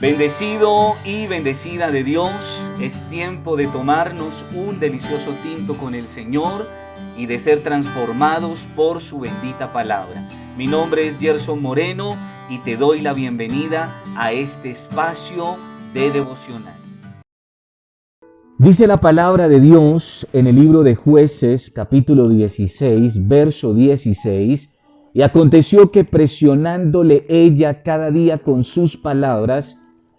Bendecido y bendecida de Dios, es tiempo de tomarnos un delicioso tinto con el Señor y de ser transformados por su bendita palabra. Mi nombre es Gerson Moreno y te doy la bienvenida a este espacio de devocional. Dice la palabra de Dios en el libro de Jueces, capítulo 16, verso 16, y aconteció que presionándole ella cada día con sus palabras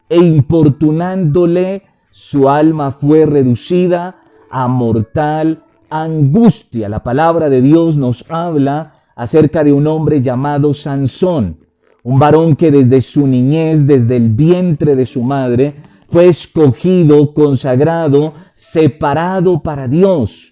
e importunándole, su alma fue reducida a mortal angustia. La palabra de Dios nos habla acerca de un hombre llamado Sansón, un varón que desde su niñez, desde el vientre de su madre, fue escogido, consagrado, separado para Dios.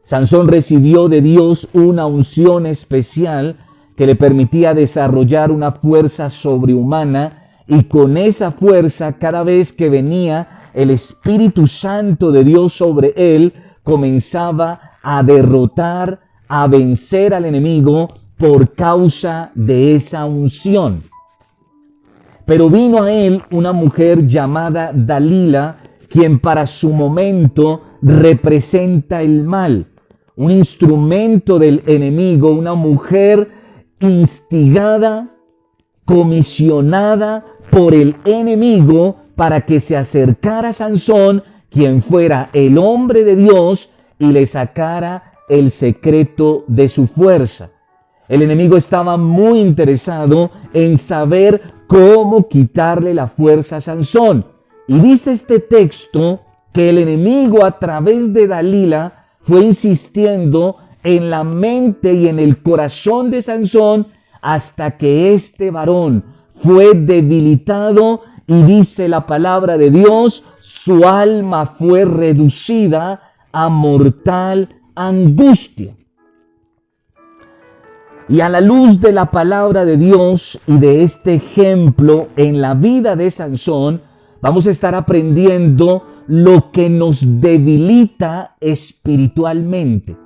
Sansón recibió de Dios una unción especial que le permitía desarrollar una fuerza sobrehumana, y con esa fuerza, cada vez que venía el Espíritu Santo de Dios sobre él, comenzaba a derrotar, a vencer al enemigo por causa de esa unción. Pero vino a él una mujer llamada Dalila, quien para su momento representa el mal, un instrumento del enemigo, una mujer instigada, comisionada por el enemigo para que se acercara a Sansón, quien fuera el hombre de Dios, y le sacara el secreto de su fuerza. El enemigo estaba muy interesado en saber cómo quitarle la fuerza a Sansón. Y dice este texto que el enemigo, a través de Dalila, fue insistiendo en la mente y en el corazón de Sansón hasta que este varón fue debilitado, y dice la palabra de Dios, su alma fue reducida a mortal angustia. Y a la luz de la palabra de Dios y de este ejemplo en la vida de Sansón, vamos a estar aprendiendo lo que nos debilita espiritualmente.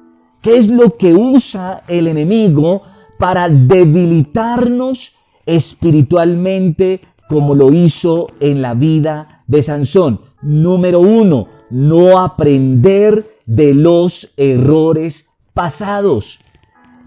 ¿Qué es lo que usa el enemigo para debilitarnos espiritualmente, como lo hizo en la vida de Sansón? Número 1, no aprender de los errores pasados.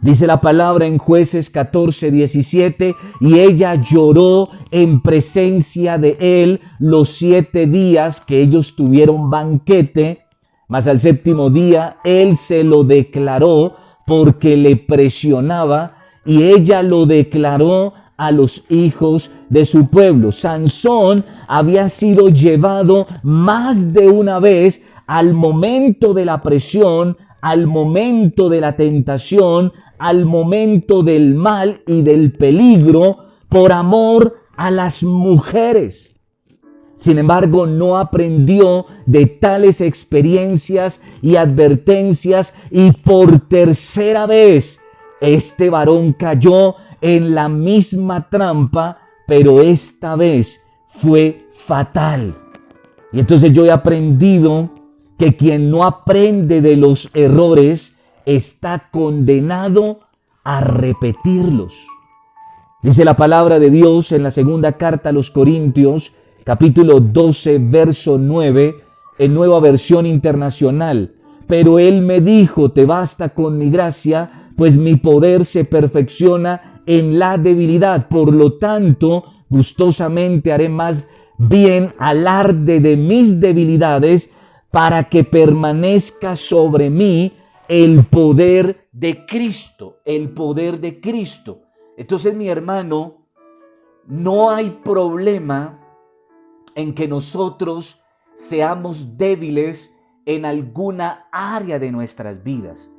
Dice la palabra en Jueces 14, 17, y ella lloró en presencia de él los 7 días que ellos tuvieron banquete, mas al 7º día él se lo declaró porque le presionaba, y ella lo declaró a los hijos de su pueblo. Sansón había sido llevado más de una vez al momento de la presión, al momento de la tentación, al momento del mal y del peligro, por amor a las mujeres. Sin embargo, no aprendió de tales experiencias y advertencias, y por tercera vez este varón cayó en la misma trampa, pero esta vez fue fatal. Y entonces yo he aprendido que quien no aprende de los errores está condenado a repetirlos. Dice la palabra de Dios en la segunda carta a los Corintios, capítulo 12, verso 9, en Nueva Versión Internacional. Pero Él me dijo, te basta con mi gracia, pues mi poder se perfecciona en la debilidad. Por lo tanto, gustosamente haré más bien alarde de mis debilidades, para que permanezca sobre mí el poder de Cristo, el poder de Cristo. Entonces, mi hermano, no hay problema en que nosotros seamos débiles en alguna área de nuestras vidas,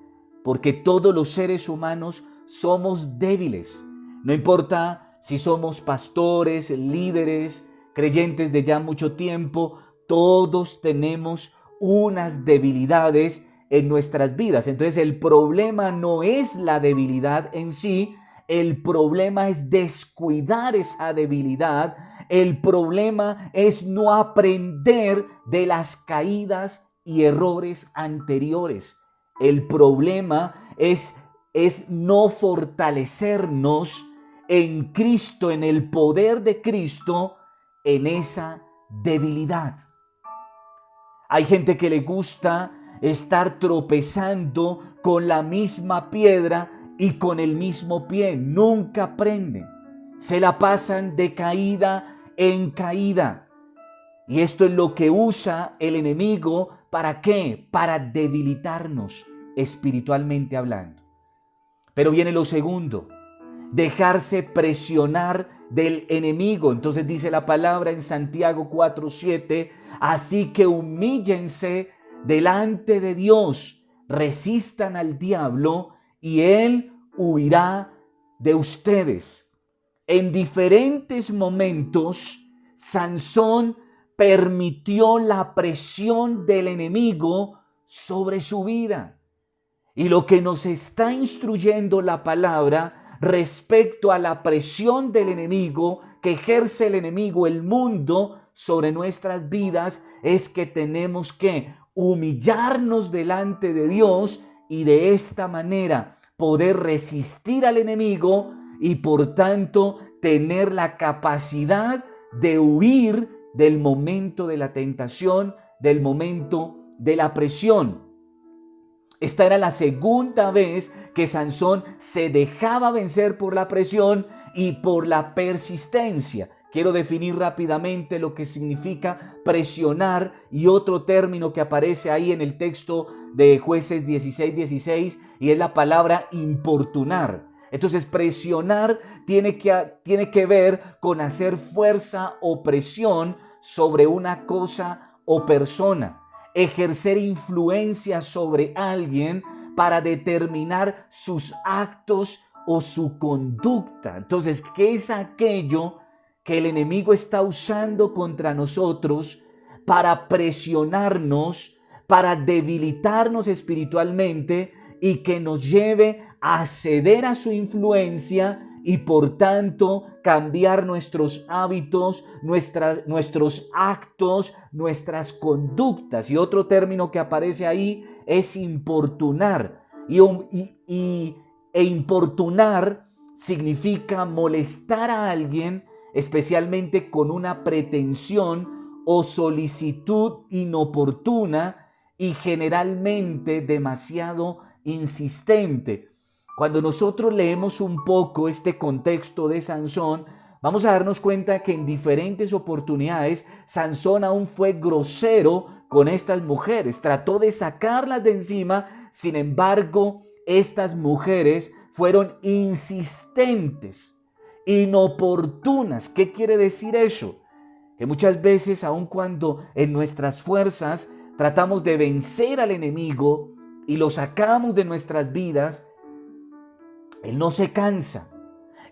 porque todos los seres humanos somos débiles. No importa si somos pastores, líderes, creyentes de ya mucho tiempo, todos tenemos unas debilidades en nuestras vidas. Entonces el problema no es la debilidad en sí, el problema es descuidar esa debilidad, el problema es no aprender de las caídas y errores anteriores. El problema es no fortalecernos en Cristo, en el poder de Cristo, en esa debilidad. Hay gente que le gusta estar tropezando con la misma piedra y con el mismo pie. Nunca aprenden. Se la pasan de caída en caída. Y esto es lo que usa el enemigo. ¿Para qué? Para debilitarnos espiritualmente hablando. Pero viene lo segundo, dejarse presionar del enemigo. Entonces dice la palabra en Santiago 4:7, así que humíllense delante de Dios, resistan al diablo y él huirá de ustedes. En diferentes momentos, Sansón permitió la presión del enemigo sobre su vida. Y lo que nos está instruyendo la palabra respecto a la presión del enemigo que ejerce el enemigo, el mundo, sobre nuestras vidas, es que tenemos que humillarnos delante de Dios y de esta manera poder resistir al enemigo y por tanto tener la capacidad de huir del momento de la tentación, del momento de la presión. Esta era la segunda vez que Sansón se dejaba vencer por la presión y por la persistencia. Quiero definir rápidamente lo que significa presionar y otro término que aparece ahí en el texto de Jueces 16:16 y es la palabra importunar. Entonces, presionar tiene que ver con hacer fuerza o presión sobre una cosa o persona. Ejercer influencia sobre alguien para determinar sus actos o su conducta. Entonces, ¿qué es aquello que el enemigo está usando contra nosotros para presionarnos, para debilitarnos espiritualmente y que nos lleve a ceder a su influencia y por tanto cambiar nuestros hábitos, nuestros actos, nuestras conductas? Y otro término que aparece ahí es importunar. E importunar significa molestar a alguien, especialmente con una pretensión o solicitud inoportuna y generalmente demasiado insistente. Cuando nosotros leemos un poco este contexto de Sansón, vamos a darnos cuenta que en diferentes oportunidades Sansón aún fue grosero con estas mujeres, trató de sacarlas de encima, sin embargo, estas mujeres fueron insistentes, inoportunas. ¿Qué quiere decir eso? Que muchas veces, aun cuando en nuestras fuerzas tratamos de vencer al enemigo y lo sacamos de nuestras vidas, él no se cansa,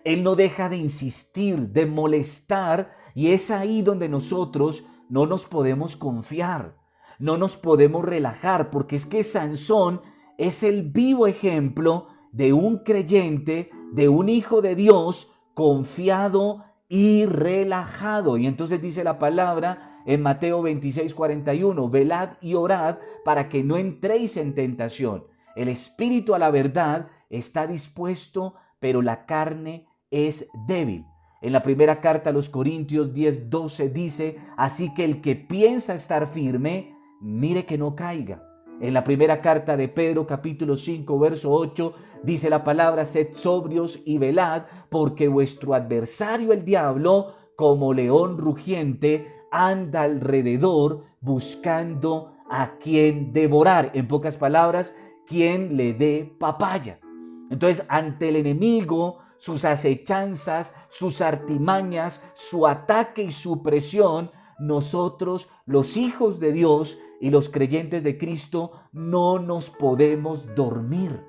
él no deja de insistir, de molestar, y es ahí donde nosotros no nos podemos confiar, no nos podemos relajar, porque es que Sansón es el vivo ejemplo de un creyente, de un hijo de Dios confiado y relajado. Y entonces dice la palabra en Mateo 26:41, velad y orad para que no entréis en tentación. El espíritu a la verdad está dispuesto, pero la carne es débil. En la primera carta a los Corintios 10:12 dice, así que el que piensa estar firme, mire que no caiga. En la primera carta de Pedro, capítulo 5, verso 8, dice la palabra, sed sobrios y velad, porque vuestro adversario el diablo, como león rugiente, anda alrededor buscando a quien devorar. En pocas palabras, quien le dé papaya. Entonces, ante el enemigo, sus acechanzas, sus artimañas, su ataque y su presión, nosotros, los hijos de Dios y los creyentes de Cristo, no nos podemos dormir.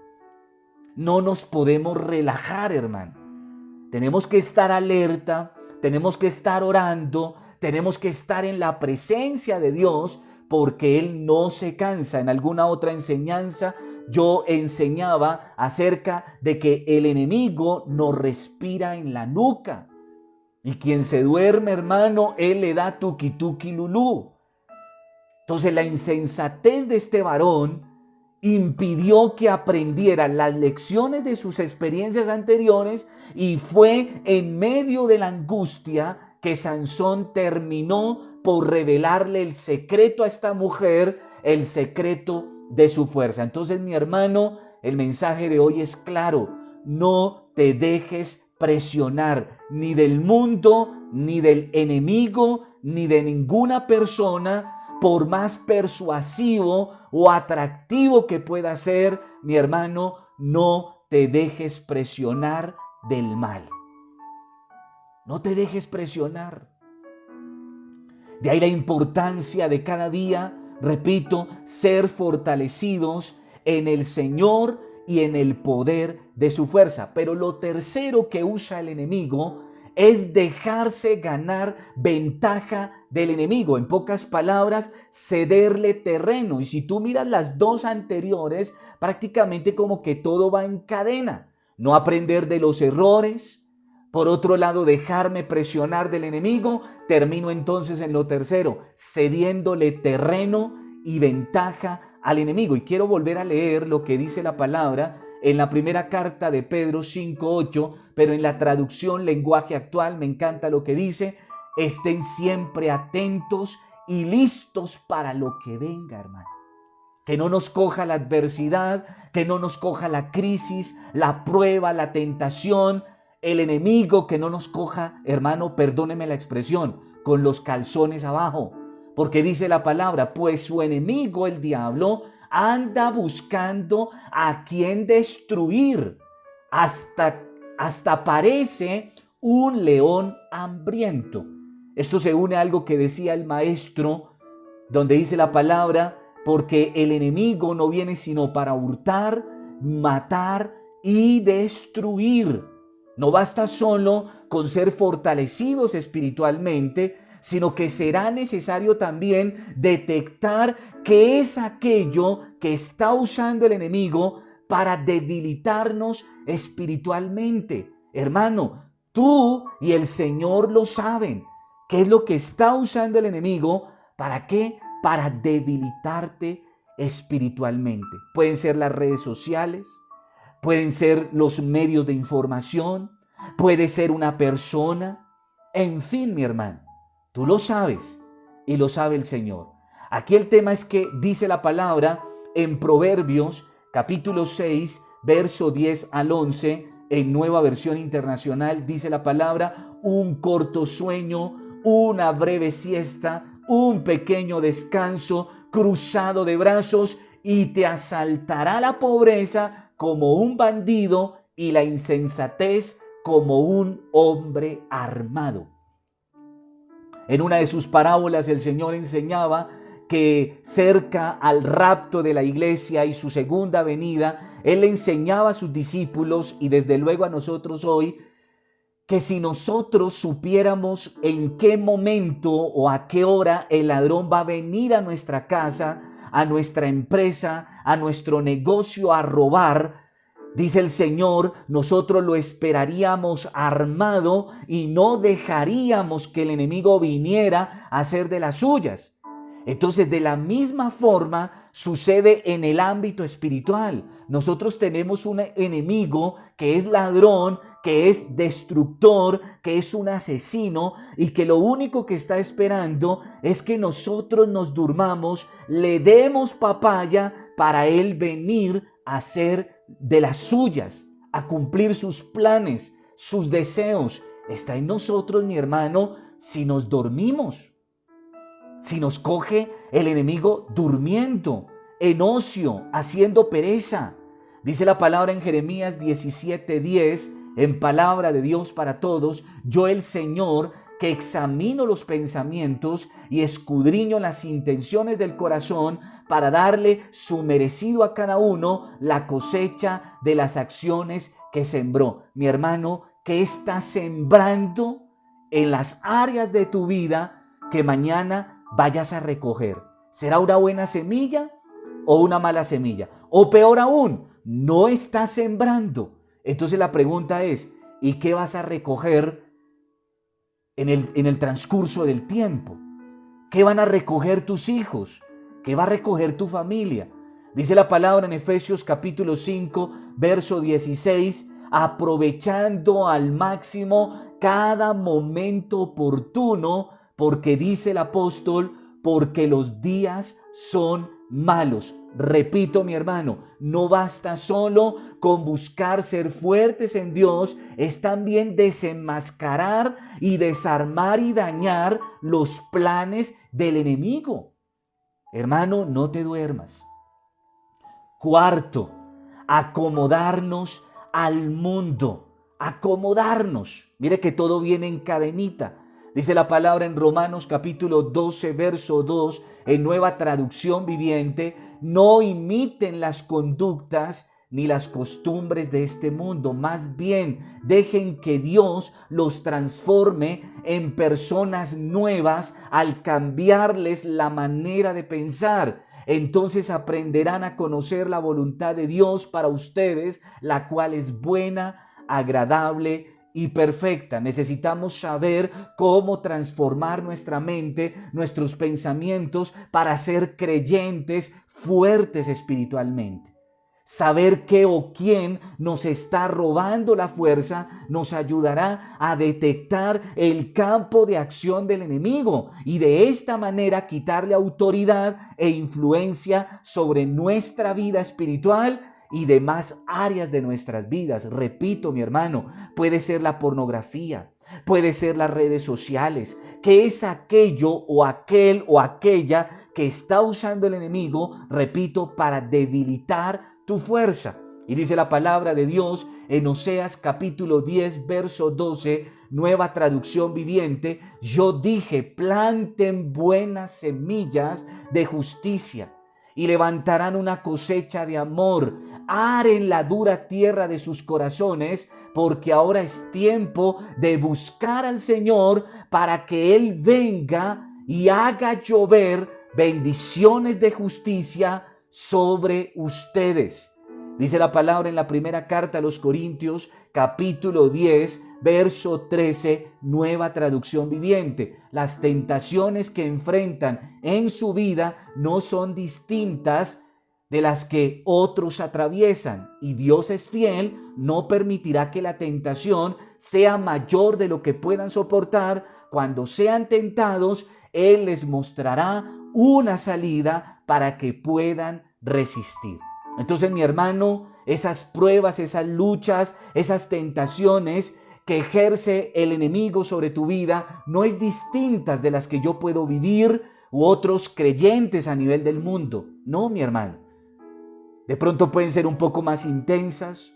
No nos podemos relajar, hermano. Tenemos que estar alerta, tenemos que estar orando, tenemos que estar en la presencia de Dios, porque Él no se cansa. En alguna otra enseñanza yo enseñaba acerca de que el enemigo nos respira en la nuca. Y quien se duerme, hermano, Él le da tuki tuki lulú. Entonces la insensatez de este varón impidió que aprendiera las lecciones de sus experiencias anteriores y fue en medio de la angustia que Sansón terminó por revelarle el secreto a esta mujer, el secreto de su fuerza. Entonces, mi hermano, el mensaje de hoy es claro: no te dejes presionar ni del mundo, ni del enemigo, ni de ninguna persona, por más persuasivo o atractivo que pueda ser. Mi hermano, no te dejes presionar del mal. No te dejes presionar. De ahí la importancia de cada día, repito, ser fortalecidos en el Señor y en el poder de su fuerza. Pero lo tercero que usa el enemigo es dejarse ganar ventaja del enemigo. En pocas palabras, cederle terreno. Y si tú miras las dos anteriores, prácticamente como que todo va en cadena. No aprender de los errores. Por otro lado, dejarme presionar del enemigo. Termino entonces en lo tercero, cediéndole terreno y ventaja al enemigo. Y quiero volver a leer lo que dice la palabra en la primera carta de Pedro 5:8, pero en la traducción lenguaje actual me encanta lo que dice: estén siempre atentos y listos para lo que venga, hermano. Que no nos coja la adversidad, que no nos coja la crisis, la prueba, la tentación, el enemigo, que no nos coja, hermano, perdóneme la expresión, con los calzones abajo. Porque dice la palabra: pues su enemigo, el diablo, anda buscando a quien destruir, hasta parece un león hambriento. Esto se une a algo que decía el maestro, donde dice la palabra: porque el enemigo no viene sino para hurtar, matar y destruir. No basta solo con ser fortalecidos espiritualmente, sino que será necesario también detectar qué es aquello que está usando el enemigo para debilitarnos espiritualmente. Hermano, tú y el Señor lo saben. ¿Qué es lo que está usando el enemigo? ¿Para qué? Para debilitarte espiritualmente. Pueden ser las redes sociales, pueden ser los medios de información, puede ser una persona. En fin, mi hermano, tú lo sabes y lo sabe el Señor. Aquí el tema es que dice la palabra en Proverbios capítulo 6, verso 10 al 11, en Nueva Versión Internacional, dice la palabra: un corto sueño, una breve siesta, un pequeño descanso, cruzado de brazos, y te asaltará la pobreza como un bandido y la insensatez como un hombre armado. En una de sus parábolas el Señor enseñaba que cerca al rapto de la iglesia y su segunda venida, Él le enseñaba a sus discípulos y desde luego a nosotros hoy, que si nosotros supiéramos en qué momento o a qué hora el ladrón va a venir a nuestra casa, a nuestra empresa, a nuestro negocio a robar, dice el Señor, nosotros lo esperaríamos armado y no dejaríamos que el enemigo viniera a hacer de las suyas. Entonces, de la misma forma sucede en el ámbito espiritual. Nosotros tenemos un enemigo que es ladrón, que es destructor, que es un asesino y que lo único que está esperando es que nosotros nos durmamos, le demos papaya para él venir a hacer de las suyas, a cumplir sus planes, sus deseos. Está en nosotros, mi hermano, si nos dormimos. Si nos coge el enemigo durmiendo, en ocio, haciendo pereza. Dice la palabra en Jeremías 17:10, en palabra de Dios para todos: yo el Señor, que examino los pensamientos y escudriño las intenciones del corazón, para darle su merecido a cada uno la cosecha de las acciones que sembró. Mi hermano, ¿qué estás sembrando en las áreas de tu vida que mañana vayas a recoger? ¿Será una buena semilla o una mala semilla? O peor aún, no estás sembrando. Entonces la pregunta es: ¿y qué vas a recoger en el transcurso del tiempo? ¿Qué van a recoger tus hijos? ¿Qué va a recoger tu familia? Dice la palabra en Efesios capítulo 5, verso 16: aprovechando al máximo cada momento oportuno, porque dice el apóstol, porque los días son malos. Repito, mi hermano, no basta solo con buscar ser fuertes en Dios, es también desenmascarar y desarmar y dañar los planes del enemigo. Hermano, no te duermas. Cuarto, acomodarnos al mundo. Acomodarnos. Mire que todo viene en cadenita. Dice la palabra en Romanos capítulo 12, verso 2, en Nueva Traducción Viviente: no imiten las conductas ni las costumbres de este mundo, más bien dejen que Dios los transforme en personas nuevas al cambiarles la manera de pensar. Entonces aprenderán a conocer la voluntad de Dios para ustedes, la cual es buena, agradable y perfecta. Necesitamos saber cómo transformar nuestra mente, nuestros pensamientos, para ser creyentes fuertes espiritualmente. Saber qué o quién nos está robando la fuerza nos ayudará a detectar el campo de acción del enemigo y de esta manera quitarle autoridad e influencia sobre nuestra vida espiritual y demás áreas de nuestras vidas. Repito, mi hermano, puede ser la pornografía, puede ser las redes sociales, que es aquello o aquel o aquella que está usando el enemigo, repito, para debilitar tu fuerza. Y dice la palabra de Dios en Oseas capítulo 10, verso 12, Nueva Traducción Viviente: yo dije, planten buenas semillas de justicia y levantarán una cosecha de amor, aren la dura tierra de sus corazones, porque ahora es tiempo de buscar al Señor para que Él venga y haga llover bendiciones de justicia sobre ustedes. Dice la palabra en la primera carta a los Corintios, capítulo 10, verso 13, Nueva Traducción Viviente: las tentaciones que enfrentan en su vida no son distintas de las que otros atraviesan, y Dios es fiel, no permitirá que la tentación sea mayor de lo que puedan soportar. Cuando sean tentados, Él les mostrará una salida para que puedan resistir. Entonces, mi hermano, esas pruebas, esas luchas, esas tentaciones que ejerce el enemigo sobre tu vida no es distintas de las que yo puedo vivir u otros creyentes a nivel del mundo. No, mi hermano. De pronto pueden ser un poco más intensas,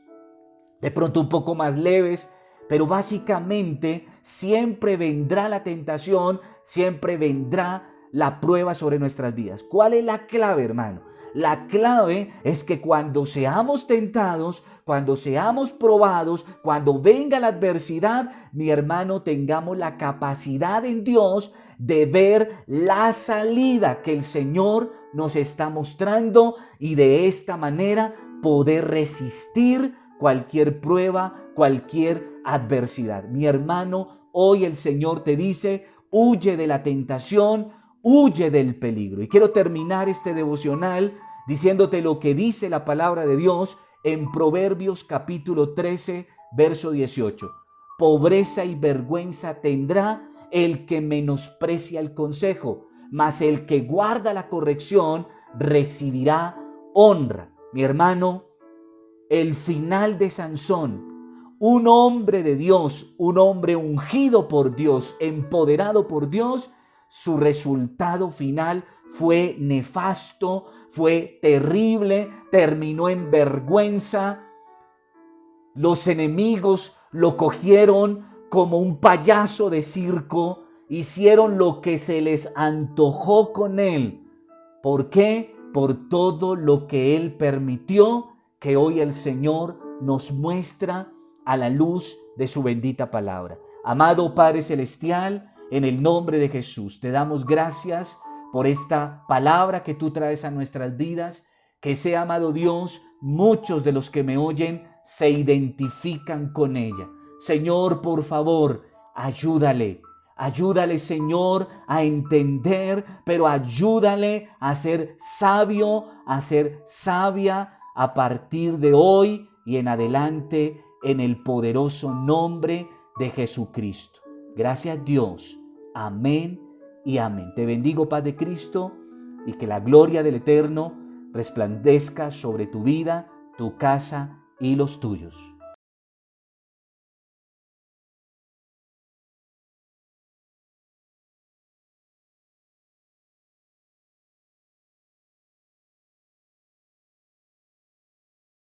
de pronto un poco más leves, pero básicamente siempre vendrá la tentación, siempre vendrá la prueba sobre nuestras vidas. ¿Cuál es la clave, hermano? La clave es que cuando seamos tentados, cuando seamos probados, cuando venga la adversidad, mi hermano, tengamos la capacidad en Dios de ver la salida que el Señor nos está mostrando y de esta manera poder resistir cualquier prueba, cualquier adversidad. Mi hermano, hoy el Señor te dice: huye de la tentación, huye del peligro. Y quiero terminar este devocional diciéndote lo que dice la palabra de Dios en Proverbios capítulo 13, verso 18. Pobreza y vergüenza tendrá el que menosprecia el consejo, mas el que guarda la corrección recibirá honra. Mi hermano, el final de Sansón, un hombre de Dios, un hombre ungido por Dios, empoderado por Dios, su resultado final fue nefasto, fue terrible, terminó en vergüenza. Los enemigos lo cogieron como un payaso de circo, hicieron lo que se les antojó con él. ¿Por qué? Por todo lo que él permitió, que hoy el Señor nos muestra a la luz de su bendita palabra. Amado Padre Celestial, en el nombre de Jesús, te damos gracias por esta palabra que tú traes a nuestras vidas. Que sea, amado Dios, muchos de los que me oyen se identifican con ella. Señor, por favor, ayúdale. Ayúdale, Señor, a entender, pero ayúdale a ser sabio, a ser sabia a partir de hoy y en adelante, en el poderoso nombre de Jesucristo. Gracias Dios. Amén y amén. Te bendigo, paz de Cristo, y que la gloria del Eterno resplandezca sobre tu vida, tu casa y los tuyos.